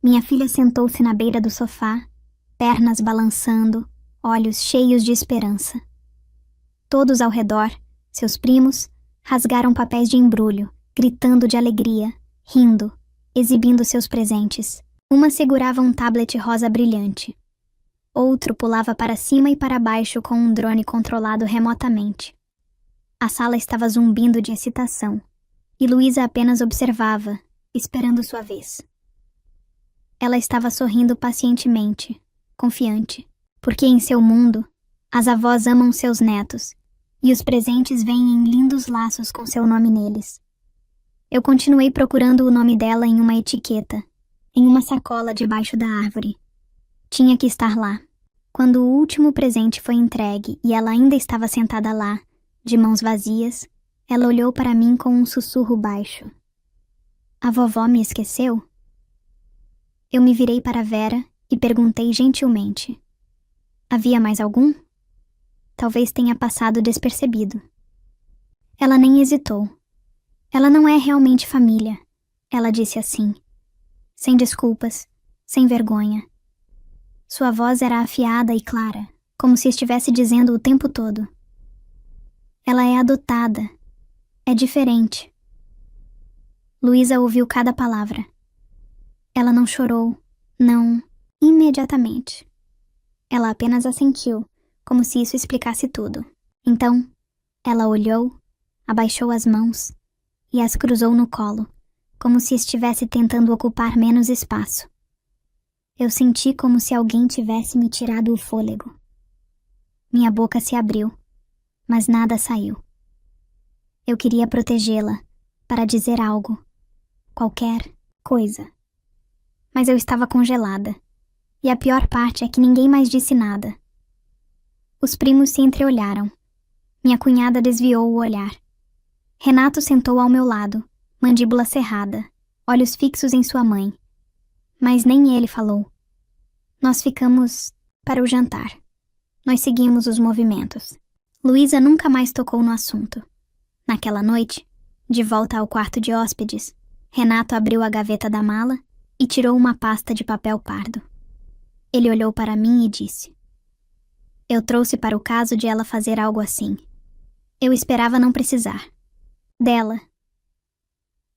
Minha filha sentou-se na beira do sofá, pernas balançando, olhos cheios de esperança. Todos ao redor, seus primos, rasgaram papéis de embrulho, gritando de alegria, rindo, exibindo seus presentes. Uma segurava um tablet rosa brilhante. Outro pulava para cima e para baixo com um drone controlado remotamente. A sala estava zumbindo de excitação, e Luísa apenas observava, esperando sua vez. Ela estava sorrindo pacientemente, confiante, porque em seu mundo, as avós amam seus netos, e os presentes vêm em lindos laços com seu nome neles. Eu continuei procurando o nome dela em uma etiqueta, em uma sacola debaixo da árvore. Tinha que estar lá. Quando o último presente foi entregue e ela ainda estava sentada lá, de mãos vazias, ela olhou para mim com um sussurro baixo. A vovó me esqueceu? Eu me virei para Vera e perguntei gentilmente. Havia mais algum? Talvez tenha passado despercebido. Ela nem hesitou. Ela não é realmente família, ela disse assim, sem desculpas, sem vergonha. Sua voz era afiada e clara, como se estivesse dizendo o tempo todo. Ela é adotada. É diferente. Luísa ouviu cada palavra. Ela não chorou, não imediatamente. Ela apenas assentiu, como se isso explicasse tudo. Então, ela olhou, abaixou as mãos e as cruzou no colo, como se estivesse tentando ocupar menos espaço. Eu senti como se alguém tivesse me tirado o fôlego. Minha boca se abriu, mas nada saiu. Eu queria protegê-la, para dizer algo, qualquer coisa. Mas eu estava congelada, e a pior parte é que ninguém mais disse nada. Os primos se entreolharam. Minha cunhada desviou o olhar. Renato sentou ao meu lado, mandíbula cerrada, olhos fixos em sua mãe. Mas nem ele falou. Nós ficamos para o jantar. Nós seguimos os movimentos. Luísa nunca mais tocou no assunto. Naquela noite, de volta ao quarto de hóspedes, Renato abriu a gaveta da mala e tirou uma pasta de papel pardo. Ele olhou para mim e disse: Eu trouxe para o caso de ela fazer algo assim. Eu esperava não precisar. Dela.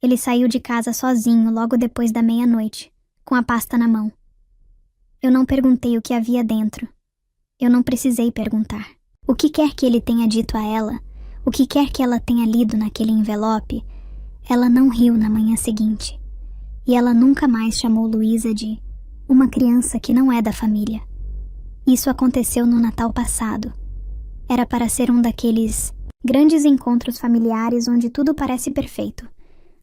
Ele saiu de casa sozinho logo depois da meia-noite, com a pasta na mão. Eu não perguntei o que havia dentro. Eu não precisei perguntar. O que quer que ele tenha dito a ela, o que quer que ela tenha lido naquele envelope, ela não riu na manhã seguinte. E ela nunca mais chamou Luísa de uma criança que não é da família. Isso aconteceu no Natal passado. Era para ser um daqueles grandes encontros familiares onde tudo parece perfeito.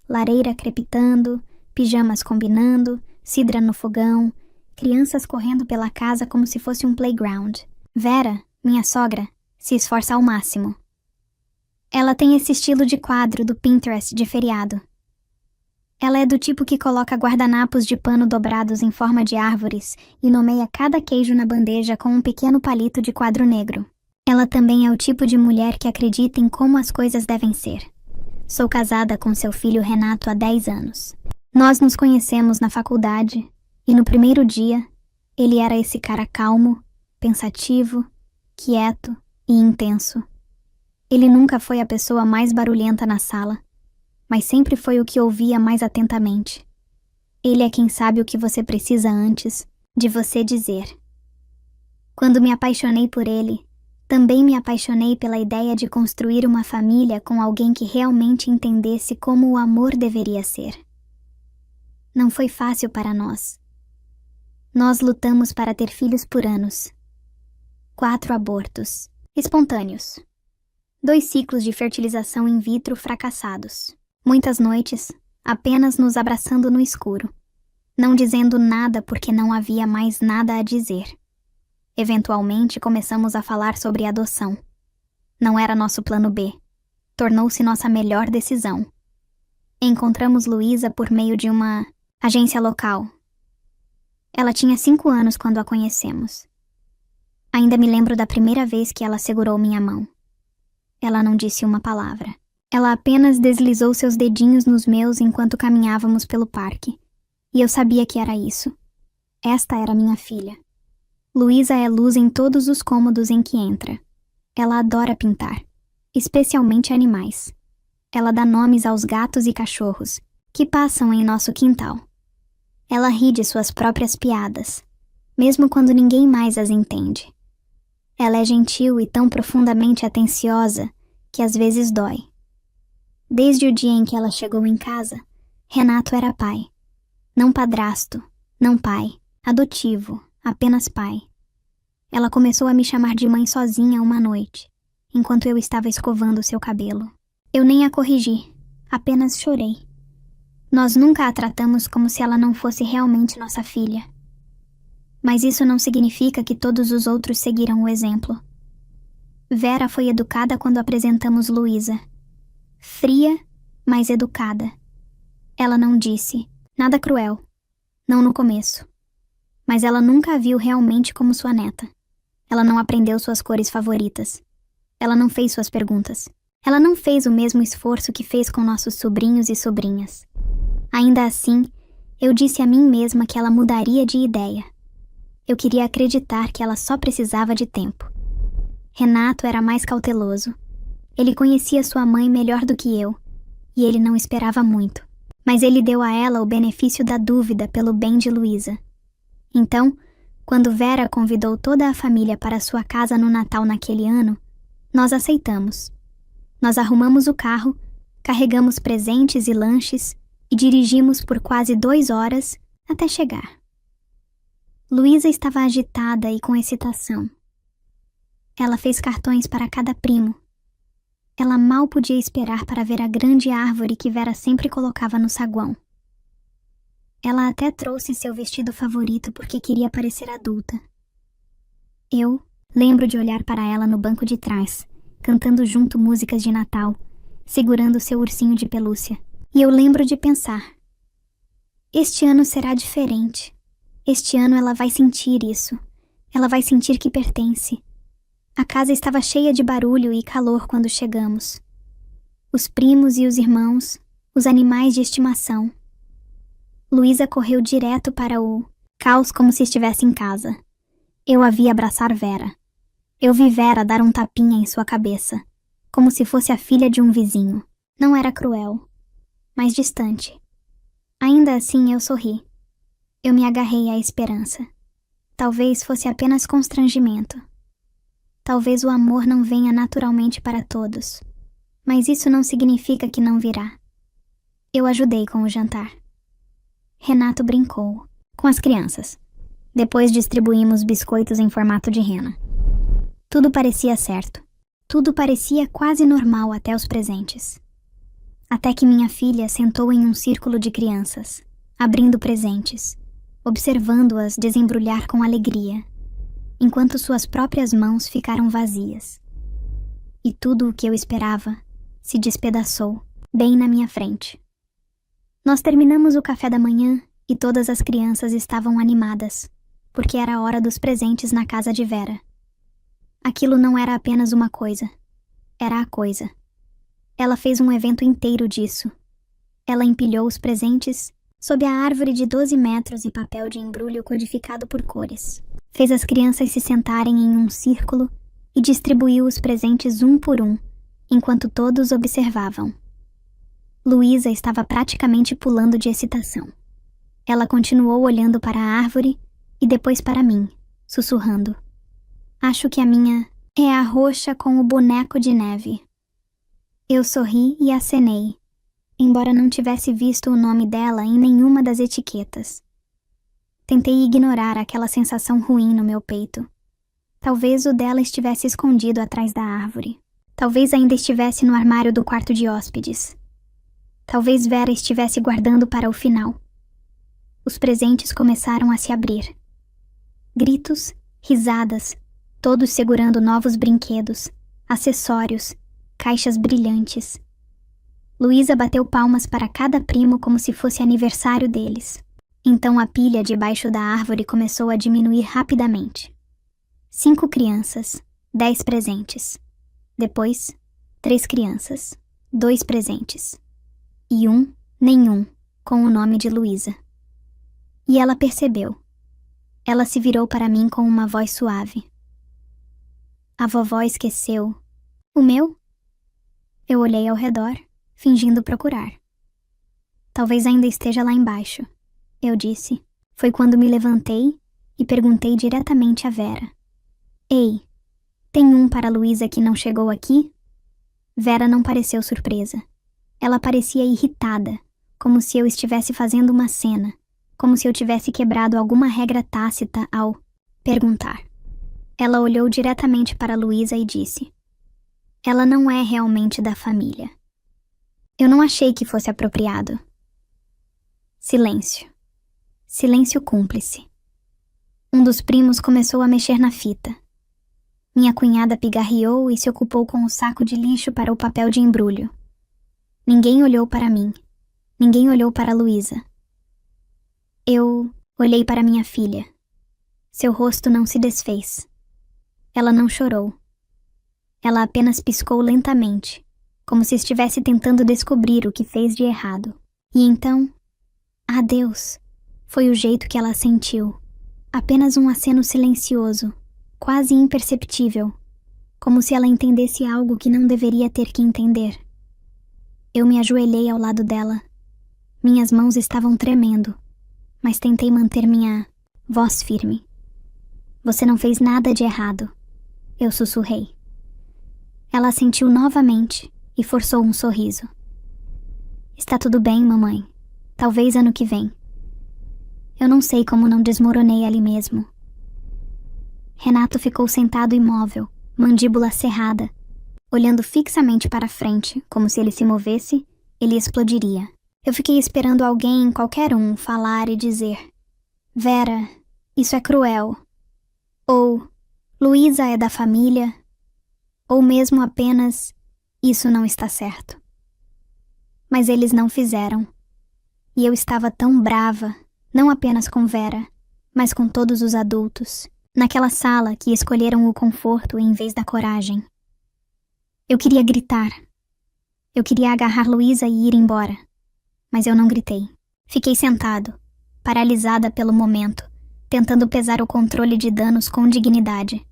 Lareira crepitando, pijamas combinando, cidra no fogão, crianças correndo pela casa como se fosse um playground. Vera, minha sogra, se esforça ao máximo. Ela tem esse estilo de quadro do Pinterest de feriado. Ela é do tipo que coloca guardanapos de pano dobrados em forma de árvores e nomeia cada queijo na bandeja com um pequeno palito de quadro negro. Ela também é o tipo de mulher que acredita em como as coisas devem ser. Sou casada com seu filho Renato há 10 anos. Nós nos conhecemos na faculdade e no primeiro dia, ele era esse cara calmo, pensativo, quieto e intenso. Ele nunca foi a pessoa mais barulhenta na sala, mas sempre foi o que ouvia mais atentamente. Ele é quem sabe o que você precisa antes de você dizer. Quando me apaixonei por ele, também me apaixonei pela ideia de construir uma família com alguém que realmente entendesse como o amor deveria ser. Não foi fácil para nós. Nós lutamos para ter filhos por anos. 4 abortos espontâneos. 2 ciclos de fertilização in vitro fracassados. Muitas noites, apenas nos abraçando no escuro, não dizendo nada porque não havia mais nada a dizer. Eventualmente começamos a falar sobre adoção. Não era nosso plano B. Tornou-se nossa melhor decisão. Encontramos Luísa por meio de uma agência local. Ela tinha 5 anos quando a conhecemos. Ainda me lembro da primeira vez que ela segurou minha mão. Ela não disse uma palavra. Ela apenas deslizou seus dedinhos nos meus enquanto caminhávamos pelo parque. E eu sabia que era isso. Esta era minha filha. Luísa é luz em todos os cômodos em que entra. Ela adora pintar, especialmente animais. Ela dá nomes aos gatos e cachorros que passam em nosso quintal. Ela ri de suas próprias piadas, mesmo quando ninguém mais as entende. Ela é gentil e tão profundamente atenciosa que às vezes dói. Desde o dia em que ela chegou em casa, Renato era pai. Não padrasto, não pai, adotivo, apenas pai. Ela começou a me chamar de mãe sozinha uma noite, enquanto eu estava escovando seu cabelo. Eu nem a corrigi, apenas chorei. Nós nunca a tratamos como se ela não fosse realmente nossa filha. Mas isso não significa que todos os outros seguiram o exemplo. Vera foi educada quando apresentamos Luísa. Fria, mas educada. Ela não disse nada cruel, não no começo. Mas ela nunca a viu realmente como sua neta. Ela não aprendeu suas cores favoritas. Ela não fez suas perguntas. Ela não fez o mesmo esforço que fez com nossos sobrinhos e sobrinhas. Ainda assim, eu disse a mim mesma que ela mudaria de ideia. Eu queria acreditar que ela só precisava de tempo. Renato era mais cauteloso. Ele conhecia sua mãe melhor do que eu, e ele não esperava muito. Mas ele deu a ela o benefício da dúvida pelo bem de Luísa. Então, quando Vera convidou toda a família para sua casa no Natal naquele ano, nós aceitamos. Nós arrumamos o carro, carregamos presentes e lanches e dirigimos por quase 2 horas até chegar. Luísa estava agitada e com excitação. Ela fez cartões para cada primo. Ela mal podia esperar para ver a grande árvore que Vera sempre colocava no saguão. Ela até trouxe seu vestido favorito porque queria parecer adulta. Eu lembro de olhar para ela no banco de trás, cantando junto músicas de Natal, segurando seu ursinho de pelúcia. E eu lembro de pensar: este ano será diferente. Este ano ela vai sentir isso. Ela vai sentir que pertence. A casa estava cheia de barulho e calor quando chegamos. Os primos e os irmãos, os animais de estimação. Luísa correu direto para o caos como se estivesse em casa. Eu a vi abraçar Vera. Eu vi Vera dar um tapinha em sua cabeça, como se fosse a filha de um vizinho. Não era cruel, mas distante. Ainda assim eu sorri. Eu me agarrei à esperança. Talvez fosse apenas constrangimento. Talvez o amor não venha naturalmente para todos, mas isso não significa que não virá. Eu ajudei com o jantar. Renato brincou com as crianças. Depois distribuímos biscoitos em formato de rena. Tudo parecia certo. Tudo parecia quase normal até os presentes. Até que minha filha sentou em um círculo de crianças, abrindo presentes, observando-as desembrulhar com alegria, enquanto suas próprias mãos ficaram vazias. E tudo o que eu esperava se despedaçou bem na minha frente. Nós terminamos o café da manhã e todas as crianças estavam animadas, porque era a hora dos presentes na casa de Vera. Aquilo não era apenas uma coisa, era a coisa. Ela fez um evento inteiro disso. Ela empilhou os presentes sob a árvore de 12 metros e papel de embrulho codificado por cores. Fez as crianças se sentarem em um círculo e distribuiu os presentes um por um, enquanto todos observavam. Luísa estava praticamente pulando de excitação. Ela continuou olhando para a árvore e depois para mim, sussurrando: "Acho que a minha é a roxa com o boneco de neve." Eu sorri e acenei, embora não tivesse visto o nome dela em nenhuma das etiquetas. Tentei ignorar aquela sensação ruim no meu peito. Talvez o dela estivesse escondido atrás da árvore. Talvez ainda estivesse no armário do quarto de hóspedes. Talvez Vera estivesse guardando para o final. Os presentes começaram a se abrir. Gritos, risadas, todos segurando novos brinquedos, acessórios, caixas brilhantes. Luísa bateu palmas para cada primo como se fosse aniversário deles. Então a pilha debaixo da árvore começou a diminuir rapidamente. 5 crianças, 10 presentes. Depois, 3 crianças, 2 presentes. E nenhum, com o nome de Luísa. E ela percebeu. Ela se virou para mim com uma voz suave. A vovó esqueceu. O meu? Eu olhei ao redor, fingindo procurar. Talvez ainda esteja lá embaixo, eu disse. Foi quando me levantei e perguntei diretamente a Vera. Ei, tem um para a Luísa que não chegou aqui? Vera não pareceu surpresa. Ela parecia irritada, como se eu estivesse fazendo uma cena, como se eu tivesse quebrado alguma regra tácita ao perguntar. Ela olhou diretamente para Luísa e disse: ela não é realmente da família. Eu não achei que fosse apropriado. Silêncio. Silêncio cúmplice. Um dos primos começou a mexer na fita. Minha cunhada pigarreou e se ocupou com o saco de lixo para o papel de embrulho. Ninguém olhou para mim. Ninguém olhou para Luísa. Eu olhei para minha filha. Seu rosto não se desfez. Ela não chorou. Ela apenas piscou lentamente, como se estivesse tentando descobrir o que fez de errado. E então, adeus, foi o jeito que ela sentiu. Apenas um aceno silencioso, quase imperceptível, como se ela entendesse algo que não deveria ter que entender. Eu me ajoelhei ao lado dela. Minhas mãos estavam tremendo, mas tentei manter minha voz firme. Você não fez nada de errado, eu sussurrei. Ela assentiu novamente e forçou um sorriso. Está tudo bem, mamãe. Talvez ano que vem. Eu não sei como não desmoronei ali mesmo. Renato ficou sentado imóvel, mandíbula cerrada, olhando fixamente para frente, como se ele se movesse, ele explodiria. Eu fiquei esperando alguém, qualquer um, falar e dizer: Vera, isso é cruel. Ou, Luísa é da família. Ou mesmo apenas, isso não está certo. Mas eles não fizeram. E eu estava tão brava, não apenas com Vera, mas com todos os adultos, naquela sala que escolheram o conforto em vez da coragem. Eu queria gritar. Eu queria agarrar Luísa e ir embora. Mas eu não gritei. Fiquei sentado, paralisada pelo momento, tentando pesar o controle de danos com dignidade.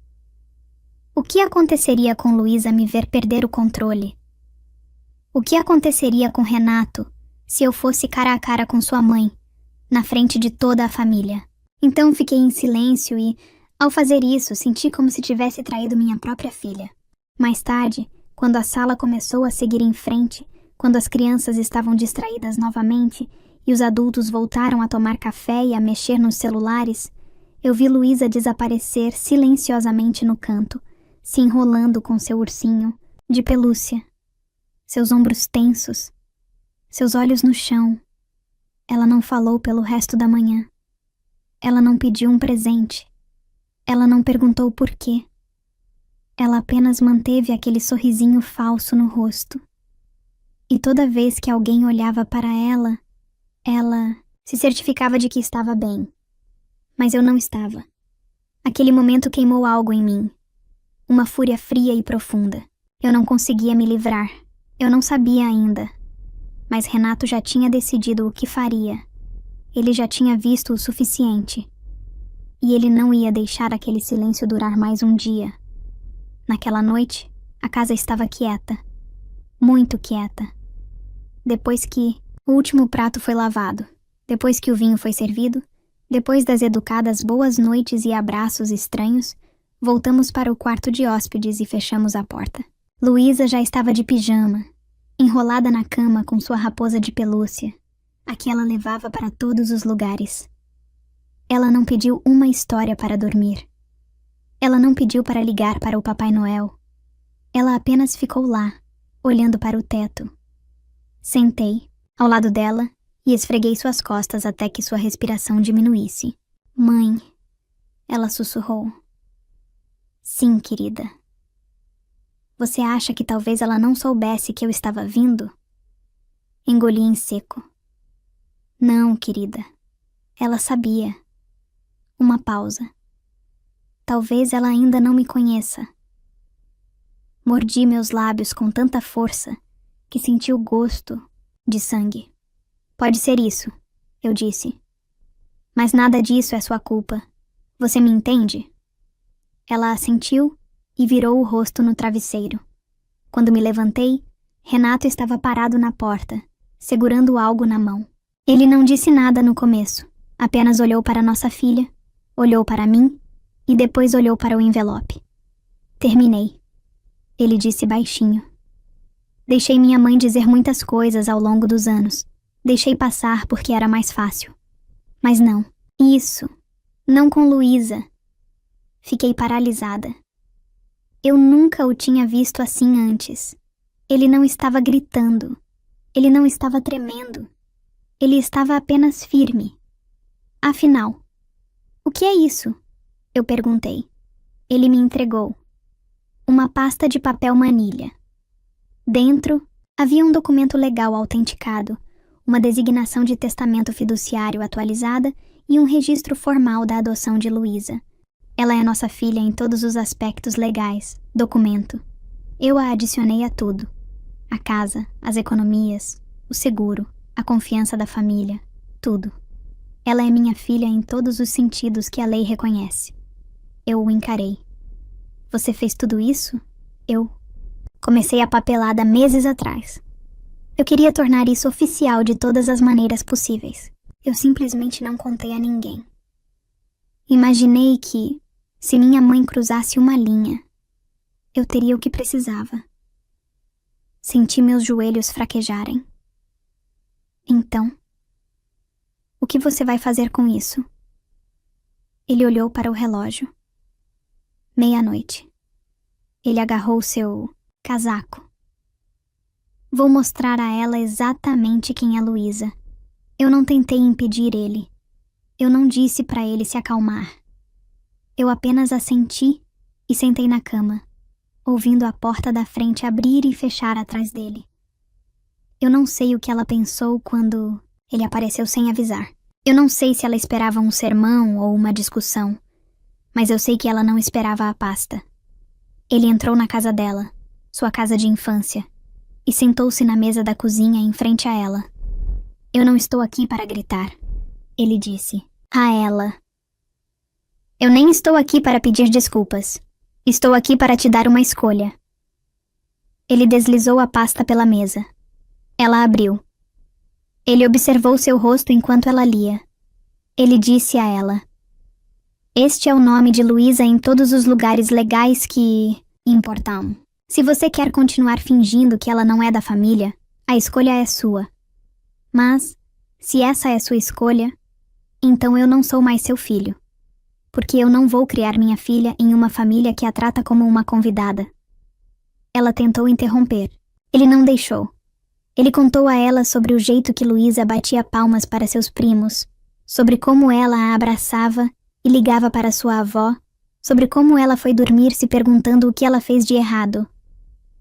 O que aconteceria com Luísa me ver perder o controle? O que aconteceria com Renato se eu fosse cara a cara com sua mãe, na frente de toda a família? Então fiquei em silêncio e, ao fazer isso, senti como se tivesse traído minha própria filha. Mais tarde, quando a sala começou a seguir em frente, quando as crianças estavam distraídas novamente e os adultos voltaram a tomar café e a mexer nos celulares, eu vi Luísa desaparecer silenciosamente no canto, se enrolando com seu ursinho de pelúcia, seus ombros tensos, seus olhos no chão. Ela não falou pelo resto da manhã. Ela não pediu um presente. Ela não perguntou por quê. Ela apenas manteve aquele sorrisinho falso no rosto. E toda vez que alguém olhava para ela se certificava de que estava bem. Mas eu não estava. Aquele momento queimou algo em mim. Uma fúria fria e profunda. Eu não conseguia me livrar. Eu não sabia ainda. Mas Renato já tinha decidido o que faria. Ele já tinha visto o suficiente. E ele não ia deixar aquele silêncio durar mais um dia. Naquela noite, a casa estava quieta. Muito quieta. Depois que o último prato foi lavado, depois que o vinho foi servido, depois das educadas boas noites e abraços estranhos, voltamos para o quarto de hóspedes e fechamos a porta. Luísa já estava de pijama, enrolada na cama com sua raposa de pelúcia, a que ela levava para todos os lugares. Ela não pediu uma história para dormir. Ela não pediu para ligar para o Papai Noel. Ela apenas ficou lá, olhando para o teto. Sentei, ao lado dela, e esfreguei suas costas até que sua respiração diminuísse. Mãe, ela sussurrou. Sim, querida. Você acha que talvez ela não soubesse que eu estava vindo? Engoli em seco. Não, querida. Ela sabia. Uma pausa. Talvez ela ainda não me conheça. Mordi meus lábios com tanta força que senti o gosto de sangue. Pode ser isso, eu disse. Mas nada disso é sua culpa. Você me entende? Ela assentiu e virou o rosto no travesseiro. Quando me levantei, Renato estava parado na porta, segurando algo na mão. Ele não disse nada no começo, apenas olhou para nossa filha, olhou para mim e depois olhou para o envelope. Terminei. Ele disse baixinho. Deixei minha mãe dizer muitas coisas ao longo dos anos. Deixei passar porque era mais fácil. Mas não. Isso. Não com Luísa. Fiquei paralisada. Eu nunca o tinha visto assim antes. Ele não estava gritando. Ele não estava tremendo. Ele estava apenas firme. Afinal, o que é isso? Eu perguntei. Ele me entregou uma pasta de papel manilha. Dentro havia um documento legal autenticado, uma designação de testamento fiduciário atualizada e um registro formal da adoção de Luísa. Ela é nossa filha em todos os aspectos legais. Documento. Eu a adicionei a tudo. A casa, as economias, o seguro, a confiança da família, tudo. Ela é minha filha em todos os sentidos que a lei reconhece. Eu o encarei. Você fez tudo isso? Eu comecei a papelada meses atrás. Eu queria tornar isso oficial de todas as maneiras possíveis. Eu simplesmente não contei a ninguém. Imaginei que, se minha mãe cruzasse uma linha, eu teria o que precisava. Senti meus joelhos fraquejarem. Então, o que você vai fazer com isso? Ele olhou para o relógio. 00:30. Ele agarrou seu casaco. Vou mostrar a ela exatamente quem é Luísa. Eu não tentei impedir ele. Eu não disse para ele se acalmar. Eu apenas assenti e sentei na cama, ouvindo a porta da frente abrir e fechar atrás dele. Eu não sei o que ela pensou quando ele apareceu sem avisar. Eu não sei se ela esperava um sermão ou uma discussão, mas eu sei que ela não esperava a pasta. Ele entrou na casa dela, sua casa de infância, e sentou-se na mesa da cozinha em frente a ela. Eu não estou aqui para gritar, ele disse a ela. Eu nem estou aqui para pedir desculpas. Estou aqui para te dar uma escolha. Ele deslizou a pasta pela mesa. Ela abriu. Ele observou seu rosto enquanto ela lia. Ele disse a ela: Este é o nome de Luísa em todos os lugares legais que importam. Se você quer continuar fingindo que ela não é da família, a escolha é sua. Mas, se essa é sua escolha, então eu não sou mais seu filho. Porque eu não vou criar minha filha em uma família que a trata como uma convidada. Ela tentou interromper. Ele não deixou. Ele contou a ela sobre o jeito que Luísa batia palmas para seus primos, sobre como ela a abraçava e ligava para sua avó, sobre como ela foi dormir se perguntando o que ela fez de errado.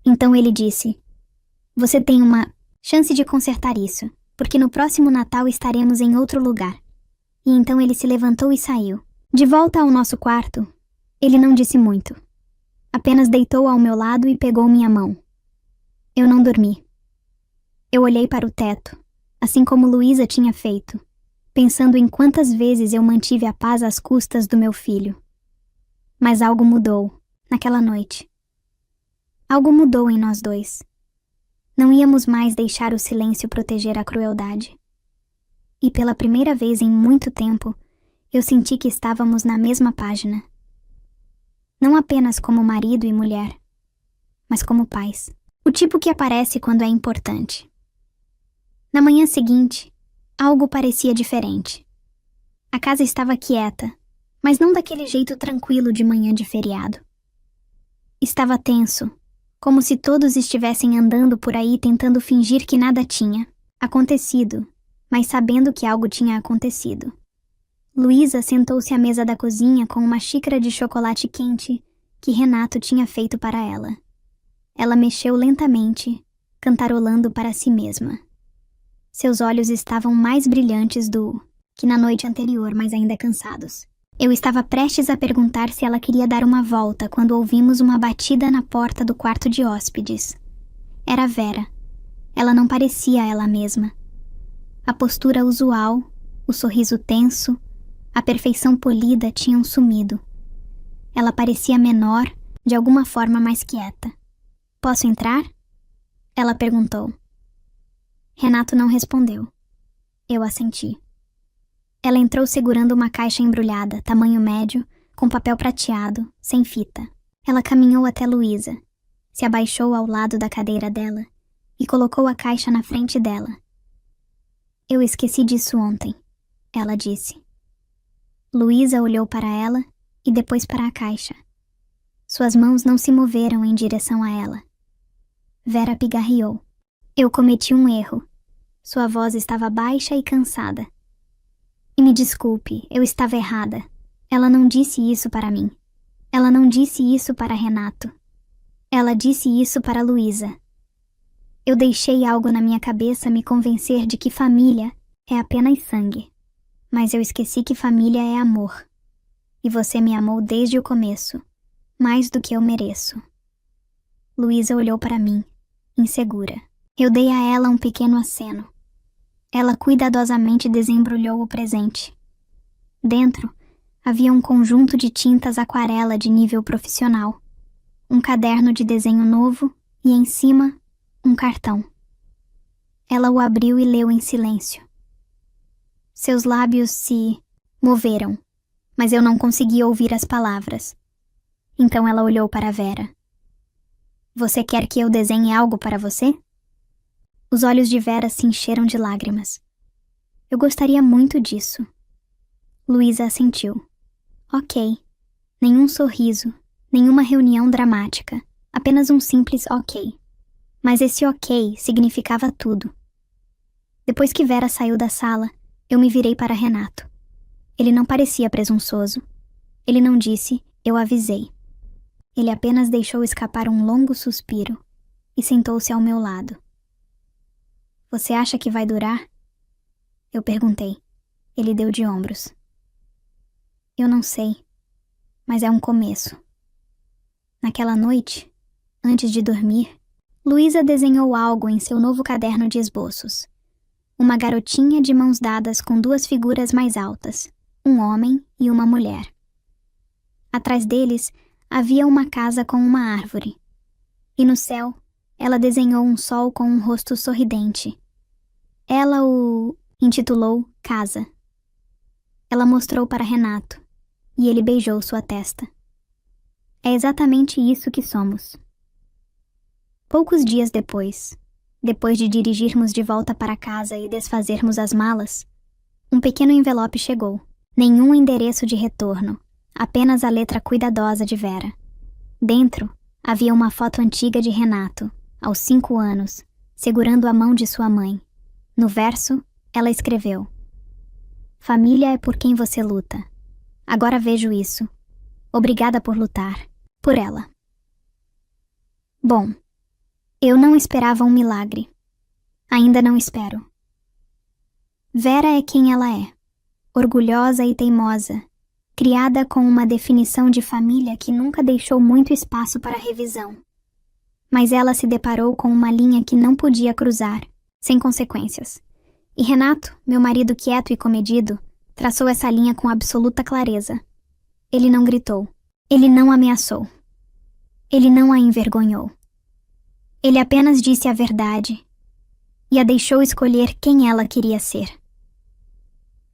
Então ele disse: Você tem uma chance de consertar isso, porque no próximo Natal estaremos em outro lugar. E então ele se levantou e saiu. De volta ao nosso quarto, ele não disse muito. Apenas deitou ao meu lado e pegou minha mão. Eu não dormi. Eu olhei para o teto, assim como Luísa tinha feito, pensando em quantas vezes eu mantive a paz às custas do meu filho. Mas algo mudou, naquela noite. Algo mudou em nós dois. Não íamos mais deixar o silêncio proteger a crueldade. E pela primeira vez em muito tempo, eu senti que estávamos na mesma página. Não apenas como marido e mulher, mas como pais. O tipo que aparece quando é importante. Na manhã seguinte, algo parecia diferente. A casa estava quieta, mas não daquele jeito tranquilo de manhã de feriado. Estava tenso, como se todos estivessem andando por aí tentando fingir que nada tinha acontecido, mas sabendo que algo tinha acontecido. Luísa sentou-se à mesa da cozinha com uma xícara de chocolate quente que Renato tinha feito para ela. Ela mexeu lentamente, cantarolando para si mesma. Seus olhos estavam mais brilhantes do que na noite anterior, mas ainda cansados. Eu estava prestes a perguntar se ela queria dar uma volta quando ouvimos uma batida na porta do quarto de hóspedes. Era Vera. Ela não parecia ela mesma. A postura usual, o sorriso tenso, A perfeição polida tinha sumido. Ela parecia menor, de alguma forma mais quieta. Posso entrar? Ela perguntou. Renato não respondeu. Eu assenti. Ela entrou segurando uma caixa embrulhada, tamanho médio, com papel prateado, sem fita. Ela caminhou até Luísa, se abaixou ao lado da cadeira dela e colocou a caixa na frente dela. Eu esqueci disso ontem, ela disse. Luísa olhou para ela e depois para a caixa. Suas mãos não se moveram em direção a ela. Vera pigarreou. Eu cometi um erro. Sua voz estava baixa e cansada. E me desculpe, eu estava errada. Ela não disse isso para mim. Ela não disse isso para Renato. Ela disse isso para Luísa. Eu deixei algo na minha cabeça me convencer de que família é apenas sangue. Mas eu esqueci que família é amor. E você me amou desde o começo, mais do que eu mereço. Luísa olhou para mim, insegura. Eu dei a ela um pequeno aceno. Ela cuidadosamente desembrulhou o presente. Dentro, havia um conjunto de tintas aquarela de nível profissional, um caderno de desenho novo e, em cima, um cartão. Ela o abriu e leu em silêncio. Seus lábios se moveram, mas eu não conseguia ouvir as palavras. Então ela olhou para Vera. Você quer que eu desenhe algo para você? Os olhos de Vera se encheram de lágrimas. Eu gostaria muito disso. Luísa assentiu. Ok. Nenhum sorriso, nenhuma reunião dramática, apenas um simples ok. Mas esse ok significava tudo. Depois que Vera saiu da sala, eu me virei para Renato. Ele não parecia presunçoso. Ele não disse, eu avisei. Ele apenas deixou escapar um longo suspiro e sentou-se ao meu lado. Você acha que vai durar? Eu perguntei. Ele deu de ombros. Eu não sei, mas é um começo. Naquela noite, antes de dormir, Luísa desenhou algo em seu novo caderno de esboços. Uma garotinha de mãos dadas com duas figuras mais altas, um homem e uma mulher. Atrás deles havia uma casa com uma árvore. E no céu, ela desenhou um sol com um rosto sorridente. Ela o intitulou Casa. Ela mostrou para Renato, e ele beijou sua testa. É exatamente isso que somos. Poucos dias depois de dirigirmos de volta para casa e desfazermos as malas, um pequeno envelope chegou. Nenhum endereço de retorno, apenas a letra cuidadosa de Vera. Dentro, havia uma foto antiga de Renato, aos 5 anos, segurando a mão de sua mãe. No verso, ela escreveu: Família é por quem você luta. Agora vejo isso. Obrigada por lutar. Por ela. Bom, eu não esperava um milagre. Ainda não espero. Vera é quem ela é. Orgulhosa e teimosa. Criada com uma definição de família que nunca deixou muito espaço para revisão. Mas ela se deparou com uma linha que não podia cruzar, sem consequências. E Renato, meu marido quieto e comedido, traçou essa linha com absoluta clareza. Ele não gritou. Ele não ameaçou. Ele não a envergonhou. Ele apenas disse a verdade e a deixou escolher quem ela queria ser.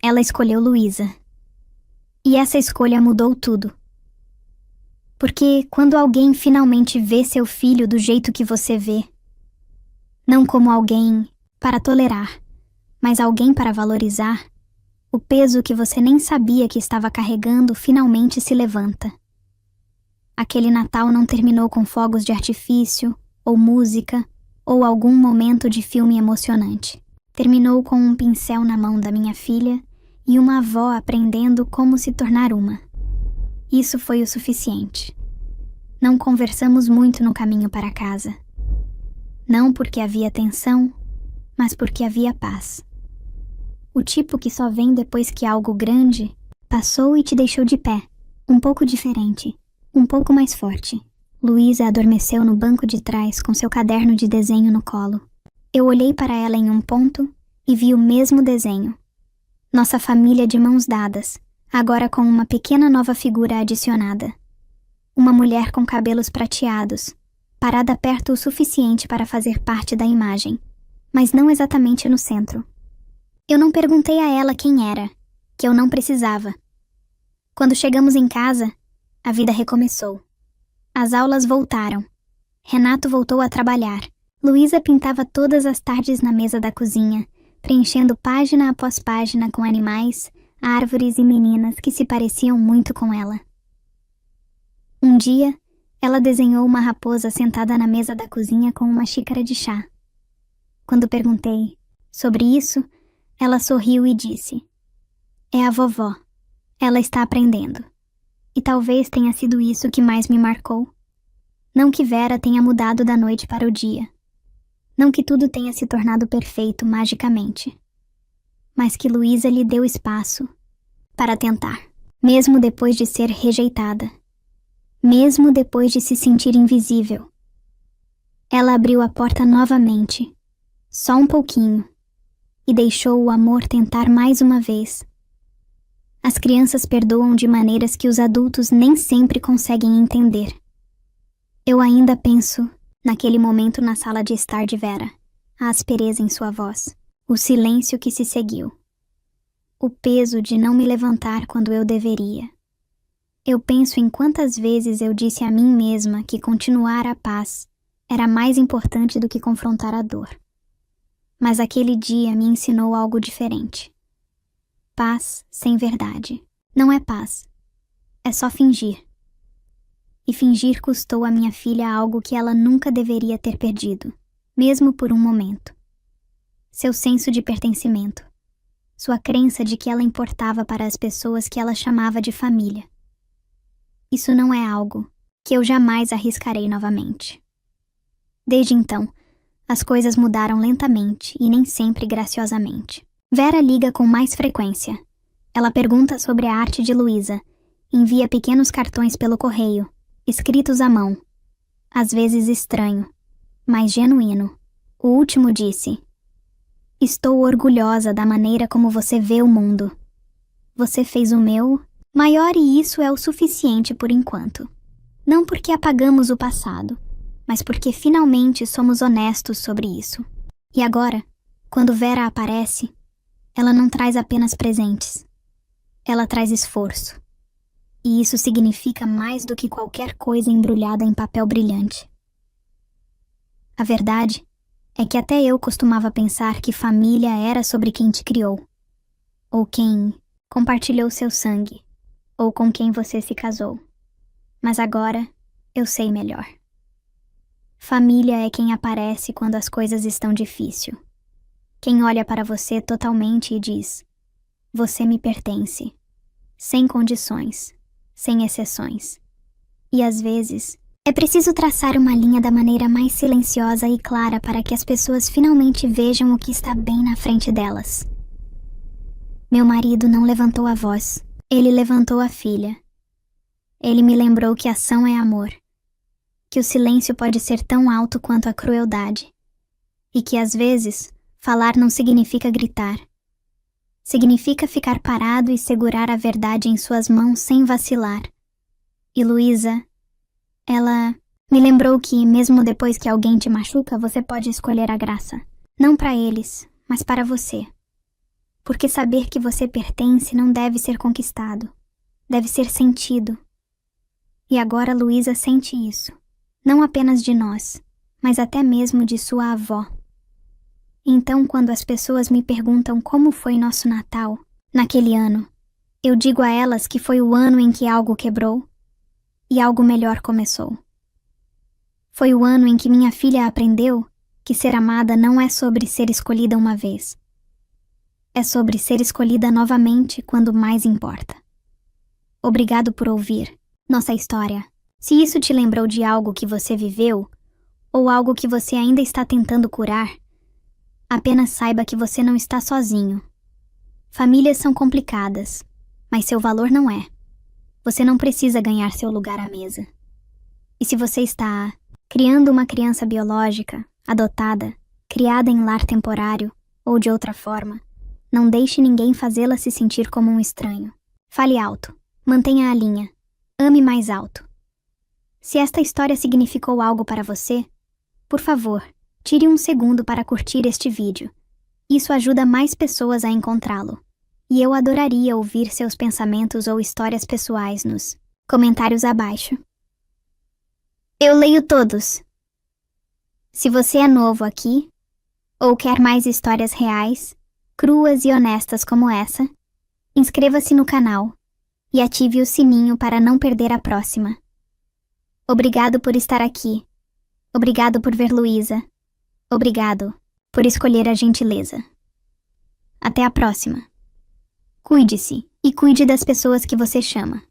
Ela escolheu Luísa. E essa escolha mudou tudo. Porque quando alguém finalmente vê seu filho do jeito que você vê, não como alguém para tolerar, mas alguém para valorizar, o peso que você nem sabia que estava carregando finalmente se levanta. Aquele Natal não terminou com fogos de artifício, ou música, ou algum momento de filme emocionante. Terminou com um pincel na mão da minha filha e uma avó aprendendo como se tornar uma. Isso foi o suficiente. Não conversamos muito no caminho para casa. Não porque havia tensão, mas porque havia paz. O tipo que só vem depois que algo grande passou e te deixou de pé, um pouco diferente, um pouco mais forte. Luísa adormeceu no banco de trás com seu caderno de desenho no colo. Eu olhei para ela em um ponto e vi o mesmo desenho. Nossa família de mãos dadas, agora com uma pequena nova figura adicionada. Uma mulher com cabelos prateados, parada perto o suficiente para fazer parte da imagem, mas não exatamente no centro. Eu não perguntei a ela quem era, que eu não precisava. Quando chegamos em casa, a vida recomeçou. As aulas voltaram. Renato voltou a trabalhar. Luísa pintava todas as tardes na mesa da cozinha, preenchendo página após página com animais, árvores e meninas que se pareciam muito com ela. Um dia, ela desenhou uma raposa sentada na mesa da cozinha com uma xícara de chá. Quando perguntei sobre isso, ela sorriu e disse: "É a vovó. Ela está aprendendo." E talvez tenha sido isso que mais me marcou. Não que Vera tenha mudado da noite para o dia. Não que tudo tenha se tornado perfeito magicamente. Mas que Luísa lhe deu espaço para tentar, mesmo depois de ser rejeitada. Mesmo depois de se sentir invisível. Ela abriu a porta novamente, só um pouquinho, e deixou o amor tentar mais uma vez. As crianças perdoam de maneiras que os adultos nem sempre conseguem entender. Eu ainda penso naquele momento na sala de estar de Vera, a aspereza em sua voz, o silêncio que se seguiu, o peso de não me levantar quando eu deveria. Eu penso em quantas vezes eu disse a mim mesma que continuar a paz era mais importante do que confrontar a dor. Mas aquele dia me ensinou algo diferente. Paz sem verdade. Não é paz. É só fingir. E fingir custou à minha filha algo que ela nunca deveria ter perdido, mesmo por um momento. Seu senso de pertencimento. Sua crença de que ela importava para as pessoas que ela chamava de família. Isso não é algo que eu jamais arriscarei novamente. Desde então, as coisas mudaram lentamente e nem sempre graciosamente. Vera liga com mais frequência. Ela pergunta sobre a arte de Luísa, envia pequenos cartões pelo correio, escritos à mão. Às vezes estranho, mas genuíno. O último disse: "Estou orgulhosa da maneira como você vê o mundo. Você fez o meu maior e isso é o suficiente por enquanto. Não porque apagamos o passado, mas porque finalmente somos honestos sobre isso." E agora, quando Vera aparece, ela não traz apenas presentes. Ela traz esforço. E isso significa mais do que qualquer coisa embrulhada em papel brilhante. A verdade é que até eu costumava pensar que família era sobre quem te criou, ou quem compartilhou seu sangue, ou com quem você se casou. Mas agora eu sei melhor. Família é quem aparece quando as coisas estão difíceis. Quem olha para você totalmente e diz: "Você me pertence." Sem condições, sem exceções. E às vezes, é preciso traçar uma linha da maneira mais silenciosa e clara para que as pessoas finalmente vejam o que está bem na frente delas. Meu marido não levantou a voz. Ele levantou a filha. Ele me lembrou que ação é amor, que o silêncio pode ser tão alto quanto a crueldade, e que às vezes falar não significa gritar. Significa ficar parado e segurar a verdade em suas mãos sem vacilar. E Luísa, ela me lembrou que mesmo depois que alguém te machuca, você pode escolher a graça. Não para eles, mas para você. Porque saber que você pertence não deve ser conquistado. Deve ser sentido. E agora Luísa sente isso. Não apenas de nós, mas até mesmo de sua avó. Então, quando as pessoas me perguntam como foi nosso Natal, naquele ano, eu digo a elas que foi o ano em que algo quebrou e algo melhor começou. Foi o ano em que minha filha aprendeu que ser amada não é sobre ser escolhida uma vez. É sobre ser escolhida novamente quando mais importa. Obrigado por ouvir nossa história. Se isso te lembrou de algo que você viveu, ou algo que você ainda está tentando curar, apenas saiba que você não está sozinho. Famílias são complicadas, mas seu valor não é. Você não precisa ganhar seu lugar à mesa. E se você está criando uma criança biológica, adotada, criada em lar temporário ou de outra forma, não deixe ninguém fazê-la se sentir como um estranho. Fale alto. Mantenha a linha. Ame mais alto. Se esta história significou algo para você, por favor, tire um segundo para curtir este vídeo. Isso ajuda mais pessoas a encontrá-lo. E eu adoraria ouvir seus pensamentos ou histórias pessoais nos comentários abaixo. Eu leio todos. Se você é novo aqui, ou quer mais histórias reais, cruas e honestas como essa, inscreva-se no canal e ative o sininho para não perder a próxima. Obrigado por estar aqui. Obrigado por ver Luísa. Obrigado por escolher a gentileza. Até a próxima. Cuide-se e cuide das pessoas que você chama.